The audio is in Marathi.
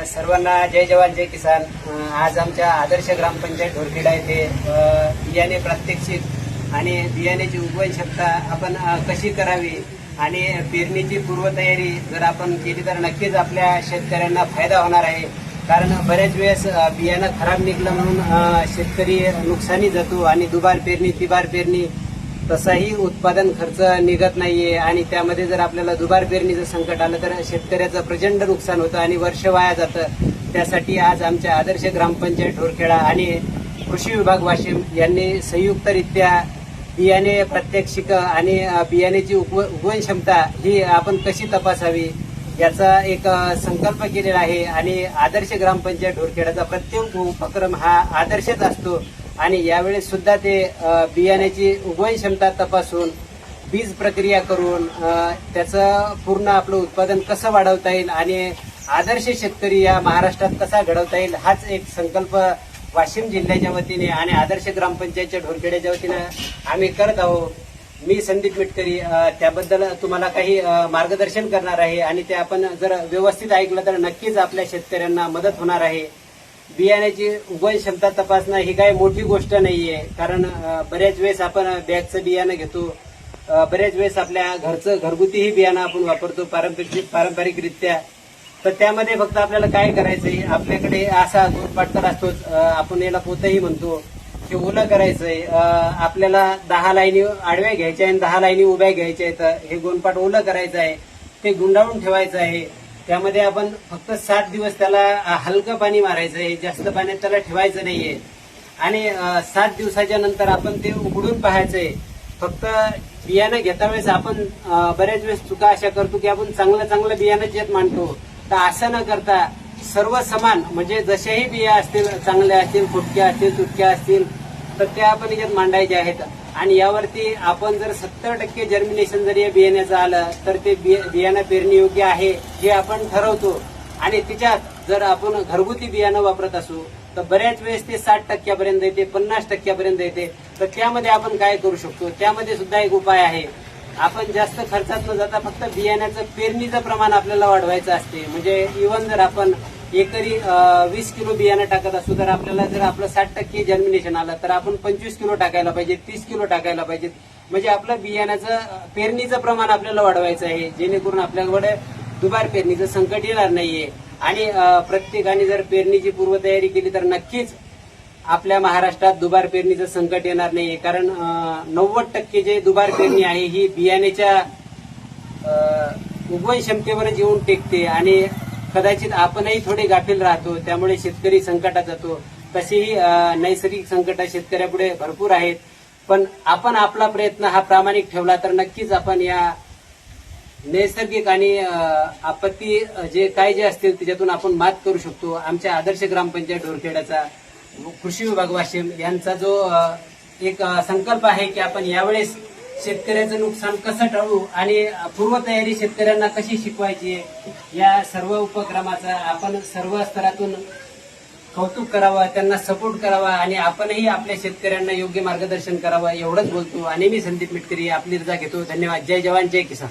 सर्वांना जय जवान जय किसान। आज आमच्या आदर्श ग्रामपंचायत ढोरखेडा येथे बियाणे प्रात्यक्षिक आणि बियाण्याची उगवण क्षमता आपण कशी करावी आणि पेरणीची पूर्वतयारी जर आपण केली तर नक्कीच आपल्या शेतकऱ्यांना फायदा होणार आहे। कारण बरेच वेळेस बियाणं खराब निघलं म्हणून शेतकरी नुकसानी जातो आणि दुबार पेरणी तिबार पेरणी तसाही उत्पादन खर्च निघत नाहीये आणि त्यामध्ये जर आपल्याला दुबार पेरणीचं संकट आलं तर शेतकऱ्याचं प्रचंड नुकसान होतं आणि वर्ष वाया जातं। त्यासाठी आज आमच्या आदर्श ग्रामपंचायत ढोरखेडा आणि कृषी विभाग वाशिम यांनी संयुक्तरित्या बियाणे प्रात्यक्षिक आणि बियाण्याची उगवण क्षमता ही आपण कशी तपासावी याचा एक संकल्प केलेला आहे आणि आदर्श ग्रामपंचायत ढोरखेडाचा प्रत्येक उपक्रम हा आदर्शच असतो आणि यावेळेस सुद्धा ते बियाण्याची उगवण क्षमता तपासून बीज प्रक्रिया करून त्याचं पूर्ण आपलं उत्पादन कसं वाढवता येईल आणि आदर्श शेतकरी या महाराष्ट्रात कसा घडवता येईल हाच एक संकल्प वाशिम जिल्ह्याच्या वतीने आणि आदर्श ग्रामपंचायतच्या ढोरखेड्याच्या वतीने आम्ही करत आहोत। मी संदीप मिटकरी त्याबद्दल तुम्हाला काही मार्गदर्शन करणार आहे आणि ते आपण जर व्यवस्थित ऐकलं तर नक्कीच आपल्या शेतकऱ्यांना मदत होणार आहे। बियाण्याची उगवण क्षमता तपासणं ही काही मोठी गोष्ट नाहीये, कारण बऱ्याच वेळेस आपण बॅगचं बियाणं घेतो, बऱ्याच वेळेस आपल्या घरचं घरगुतीही बियाणं आपण वापरतो पारंपरिकरित्या। तर त्यामध्ये फक्त आपल्याला काय करायचंय, आपल्याकडे असा पाटकर असतोच, आपण याला पोतही म्हणतो, हे ओलं करायचंय। आपल्याला 10 लाईनी आडव्या घ्यायच्या आणि 10 लाईनी उभ्या घ्यायच्या आहेत। हे गोनपाट ओलं करायचं आहे, ते गुंडाळून ठेवायचं आहे। त्यामध्ये आपण फक्त 7 दिवस त्याला हलकं पाणी मारायचं आहे, जास्त पाण्यात त्याला ठेवायचं नाहीये आणि 7 दिवसाच्या नंतर आपण ते उघडून पाहायचंय। फक्त बियाणं घेता वेळेस आपण बऱ्याच वेळेस चुका अशा करतो की आपण चांगलं बियाणं यात मांडतो, तर असं न करता सर्व समान म्हणजे जशाही बिया असतील, चांगल्या असतील, फुटक्या असतील, तुटक्या असतील, तर त्या आपण याच्यात मांडायच्या आहेत आणि यावरती आपण जर 70% जर्मिनेशन जर या बियाण्याचं आलं तर ते बियाणं पेरणी योग्य आहे हे आपण ठरवतो आणि त्याच्यात जर आपण घरगुती बियाणं वापरत असू तर बऱ्याच वेळेस ते 60% पर्यंत येते, 50% पर्यंत येते। तर त्यामध्ये आपण काय करू शकतो, त्यामध्ये सुद्धा एक उपाय आहे। आपण जास्त खर्चात न जाता फक्त बियाण्याचं पेरणीचं प्रमाण आपल्याला वाढवायचं असते। म्हणजे इव्हन जर आपण एकरी 20 किलो बियाणं टाकत असू तर आपल्याला जर आपलं 60% जर्मिनेशन आलं तर आपण 25 किलो टाकायला पाहिजे, 30 किलो टाकायला पाहिजे। म्हणजे आपलं बियाण्याचं पेरणीचं प्रमाण आपल्याला वाढवायचं आहे, जेणेकरून आपल्याकडे दुबार पेरणीचं संकट येणार नाहीये आणि प्रत्येकाने जर पेरणीची पूर्वतयारी केली तर नक्कीच आपल्या महाराष्ट्रात दुबार पेरणीचं संकट येणार नाहीये। कारण 90% जे दुबार पेरणी आहे ही बियाण्याच्या उगवण क्षमतेवरच येऊन टेकते आणि कदाचित आपणही थोडे गाफील राहतो, त्यामुळे शेतकरी संकटात जातो। तशीही नैसर्गिक संकट शेतकऱ्यापुढे भरपूर आहेत, पण आपण आपला प्रयत्न हा प्रामाणिक ठेवला तर नक्कीच आपण या नैसर्गिक आणि आपत्ती जे असतील त्याच्यातून आपण मात करू शकतो। आमच्या आदर्श ग्रामपंचायत ढोरखेड्याचा कृषी विभाग वाशिम यांचा जो एक संकल्प आहे की आपण यावेळेस शेतकऱ्याचं नुकसान कसं टाळू आणि पूर्वतयारी शेतकऱ्यांना कशी शिकवायची, या सर्व उपक्रमाचा आपण सर्व स्तरातून कौतुक करावं, त्यांना सपोर्ट करावा आणि आपणही आपल्या शेतकऱ्यांना योग्य मार्गदर्शन करावं एवढंच बोलतो आणि मी संदीप मिटकरी आपली रजा घेतो। धन्यवाद। जय जवान जय किसान।